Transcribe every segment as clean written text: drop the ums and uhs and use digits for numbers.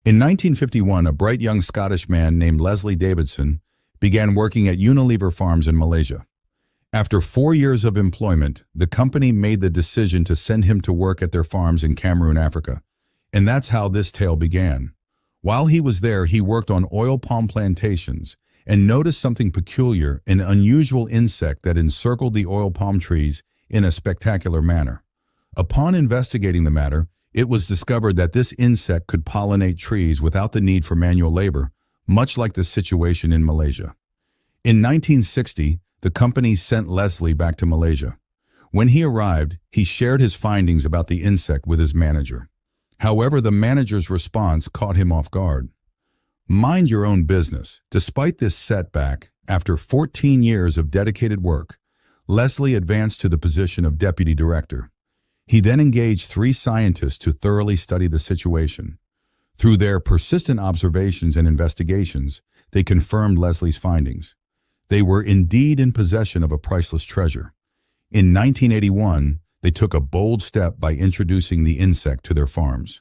In 1951, a bright young Scottish man named Leslie Davidson began working at Unilever Farms in Malaysia. After 4 years of employment, the company made the decision to send him to work at their farms in Cameroon, Africa. And that's how this tale began. While he was there, he worked on oil palm plantations and noticed something peculiar, an unusual insect that encircled the oil palm trees in a spectacular manner. Upon investigating the matter, it was discovered that this insect could pollinate trees without the need for manual labor, much like the situation in Malaysia. In 1960, the company sent Leslie back to Malaysia. When he arrived, he shared his findings about the insect with his manager. However, the manager's response caught him off guard. Mind your own business. Despite this setback, after 14 years of dedicated work, Leslie advanced to the position of deputy director. He then engaged 3 scientists to thoroughly study the situation. Through their persistent observations and investigations, they confirmed Leslie's findings. They were indeed in possession of a priceless treasure. In 1981, they took a bold step by introducing the insect to their farms.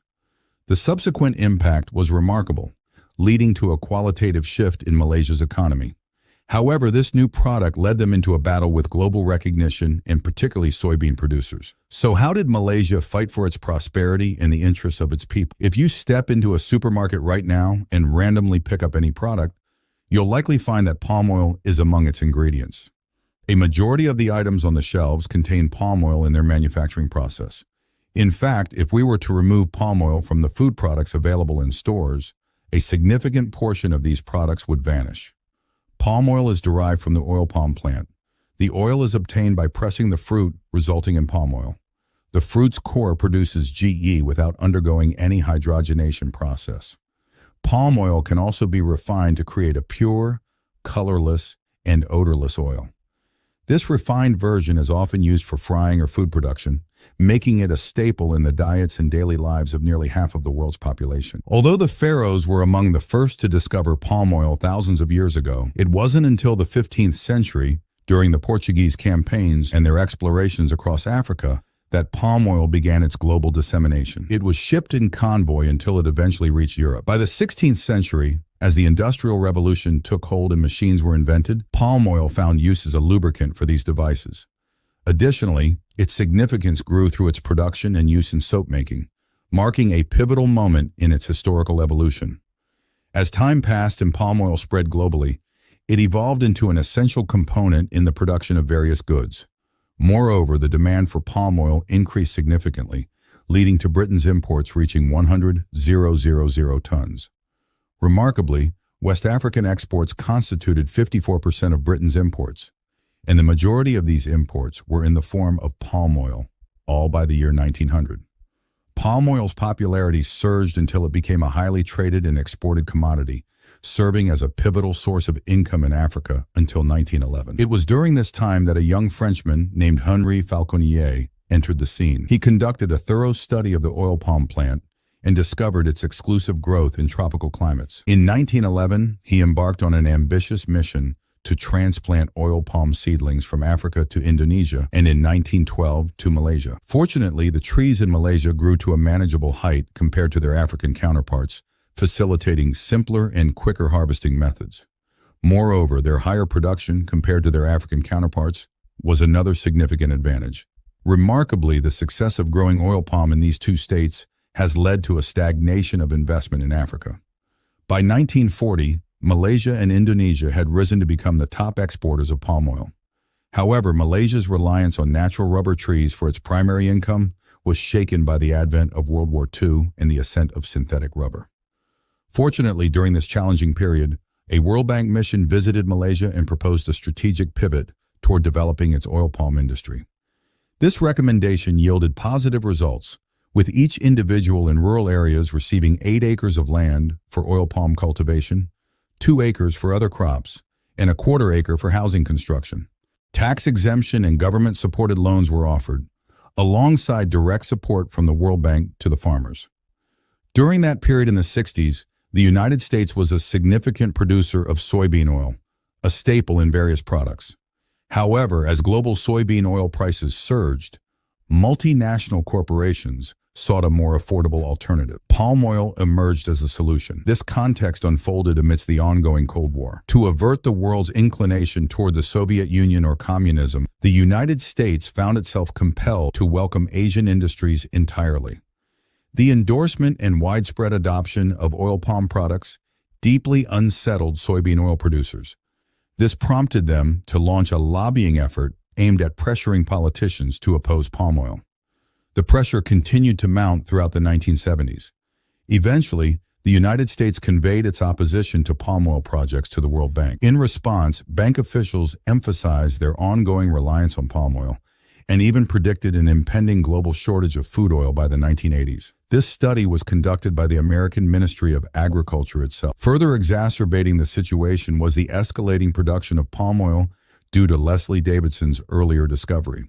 The subsequent impact was remarkable, leading to a qualitative shift in Malaysia's economy. However, this new product led them into a battle with global recognition and particularly soybean producers. So how did Malaysia fight for its prosperity and the interests of its people? If you step into a supermarket right now and randomly pick up any product, you'll likely find that palm oil is among its ingredients. A majority of the items on the shelves contain palm oil in their manufacturing process. In fact, if we were to remove palm oil from the food products available in stores, a significant portion of these products would vanish. Palm oil is derived from the oil palm plant. The oil is obtained by pressing the fruit, resulting in palm oil. The fruit's core produces GE without undergoing any hydrogenation process. Palm oil can also be refined to create a pure, colorless, and odorless oil. This refined version is often used for frying or food production, making it a staple in the diets and daily lives of nearly half of the world's population. Although the pharaohs were among the first to discover palm oil thousands of years ago, it wasn't until the 15th century, during the Portuguese campaigns and their explorations across Africa, that palm oil began its global dissemination. It was shipped in convoy until it eventually reached Europe. By the 16th century, as the Industrial Revolution took hold and machines were invented, palm oil found use as a lubricant for these devices. Additionally, its significance grew through its production and use in soap making, marking a pivotal moment in its historical evolution. As time passed and palm oil spread globally, it evolved into an essential component in the production of various goods. Moreover, the demand for palm oil increased significantly, leading to Britain's imports reaching 100,000 tons. Remarkably, West African exports constituted 54% of Britain's imports, and the majority of these imports were in the form of palm oil, all by the year 1900. Palm oil's popularity surged until it became a highly traded and exported commodity, serving as a pivotal source of income in Africa until 1911. It was during this time that a young Frenchman named Henri Falconier entered the scene. He conducted a thorough study of the oil palm plant and discovered its exclusive growth in tropical climates. In 1911, he embarked on an ambitious mission to transplant oil palm seedlings from Africa to Indonesia and in 1912 to Malaysia. Fortunately, the trees in Malaysia grew to a manageable height compared to their African counterparts, facilitating simpler and quicker harvesting methods. Moreover, their higher production compared to their African counterparts was another significant advantage. Remarkably, the success of growing oil palm in these two states has led to a stagnation of investment in Africa. By 1940, Malaysia and Indonesia had risen to become the top exporters of palm oil. However, Malaysia's reliance on natural rubber trees for its primary income was shaken by the advent of World War II and the ascent of synthetic rubber. Fortunately, during this challenging period, a World Bank mission visited Malaysia and proposed a strategic pivot toward developing its oil palm industry. This recommendation yielded positive results, with each individual in rural areas receiving 8 acres of land for oil palm cultivation, 2 acres for other crops, and a 1/4 acre for housing construction. Tax exemption and government-supported loans were offered, alongside direct support from the World Bank to the farmers. During that period in the 60s, the United States was a significant producer of soybean oil, a staple in various products. However, as global soybean oil prices surged, multinational corporations sought a more affordable alternative. Palm oil emerged as a solution. This context unfolded amidst the ongoing Cold War. To avert the world's inclination toward the Soviet Union or communism, the United States found itself compelled to welcome Asian industries entirely. The endorsement and widespread adoption of oil palm products deeply unsettled soybean oil producers. This prompted them to launch a lobbying effort aimed at pressuring politicians to oppose palm oil. The pressure continued to mount throughout the 1970s. Eventually, the United States conveyed its opposition to palm oil projects to the World Bank. In response, bank officials emphasized their ongoing reliance on palm oil and even predicted an impending global shortage of food oil by the 1980s. This study was conducted by the American Ministry of Agriculture itself. Further exacerbating the situation was the escalating production of palm oil due to Leslie Davidson's earlier discovery.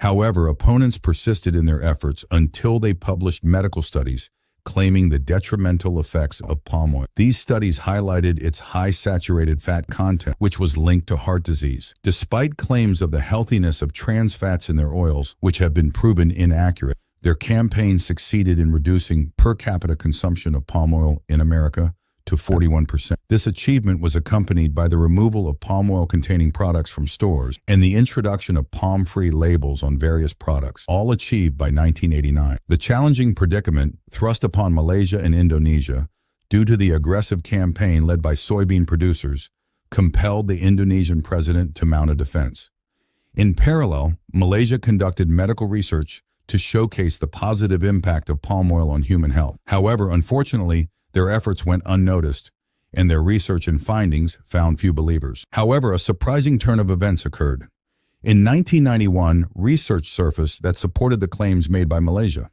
However, opponents persisted in their efforts until they published medical studies claiming the detrimental effects of palm oil. These studies highlighted its high saturated fat content, which was linked to heart disease. Despite claims of the healthiness of trans fats in their oils, which have been proven inaccurate, their campaign succeeded in reducing per capita consumption of palm oil in America to 41%. This achievement was accompanied by the removal of palm oil-containing products from stores and the introduction of palm-free labels on various products, all achieved by 1989. The challenging predicament thrust upon Malaysia and Indonesia due to the aggressive campaign led by soybean producers compelled the Indonesian president to mount a defense. In parallel, Malaysia conducted medical research to showcase the positive impact of palm oil on human health. However, unfortunately, their efforts went unnoticed, and their research and findings found few believers. However, a surprising turn of events occurred. In 1991, research surfaced that supported the claims made by Malaysia.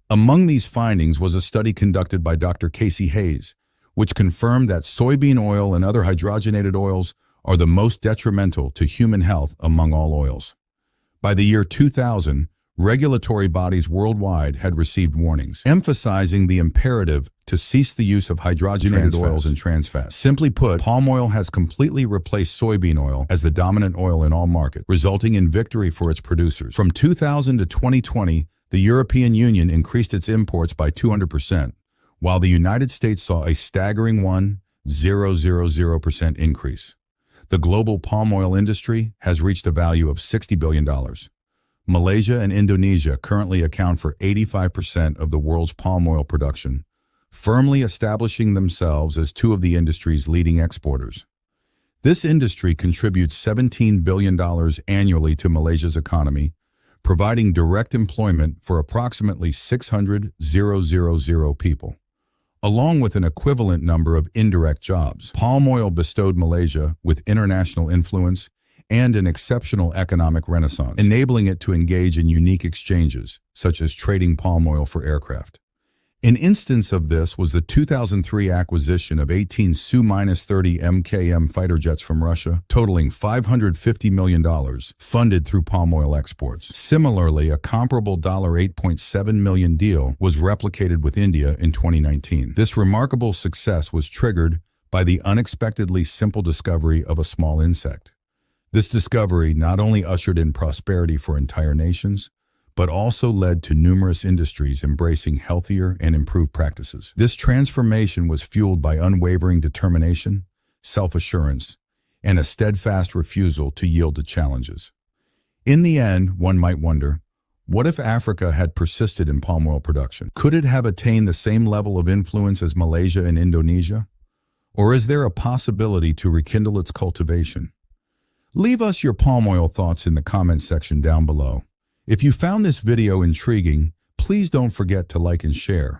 Among these findings was a study conducted by Dr. Casey Hayes, which confirmed that soybean oil and other hydrogenated oils are the most detrimental to human health among all oils. By the year 2000, regulatory bodies worldwide had received warnings, emphasizing the imperative to cease the use of hydrogenated oils and trans fats. Simply put, palm oil has completely replaced soybean oil as the dominant oil in all markets, resulting in victory for its producers. From 2000 to 2020, the European Union increased its imports by 200%, while the United States saw a staggering 1,000% increase. The global palm oil industry has reached a value of $60 billion. Malaysia and Indonesia currently account for 85% of the world's palm oil production, firmly establishing themselves as two of the industry's leading exporters. This industry contributes $17 billion annually to Malaysia's economy, providing direct employment for approximately 600,000 people, along with an equivalent number of indirect jobs. Palm oil bestowed Malaysia with international influence and an exceptional economic renaissance, enabling it to engage in unique exchanges, such as trading palm oil for aircraft. An instance of this was the 2003 acquisition of 18 Su-30 MKM fighter jets from Russia, totaling $550 million, funded through palm oil exports. Similarly, a comparable $8.7 million deal was replicated with India in 2019. This remarkable success was triggered by the unexpectedly simple discovery of a small insect. This discovery not only ushered in prosperity for entire nations, but also led to numerous industries embracing healthier and improved practices. This transformation was fueled by unwavering determination, self-assurance, and a steadfast refusal to yield to challenges. In the end, one might wonder, what if Africa had persisted in palm oil production? Could it have attained the same level of influence as Malaysia and Indonesia? Or is there a possibility to rekindle its cultivation? Leave us your palm oil thoughts in the comment section down below. If you found this video intriguing, please don't forget to like and share.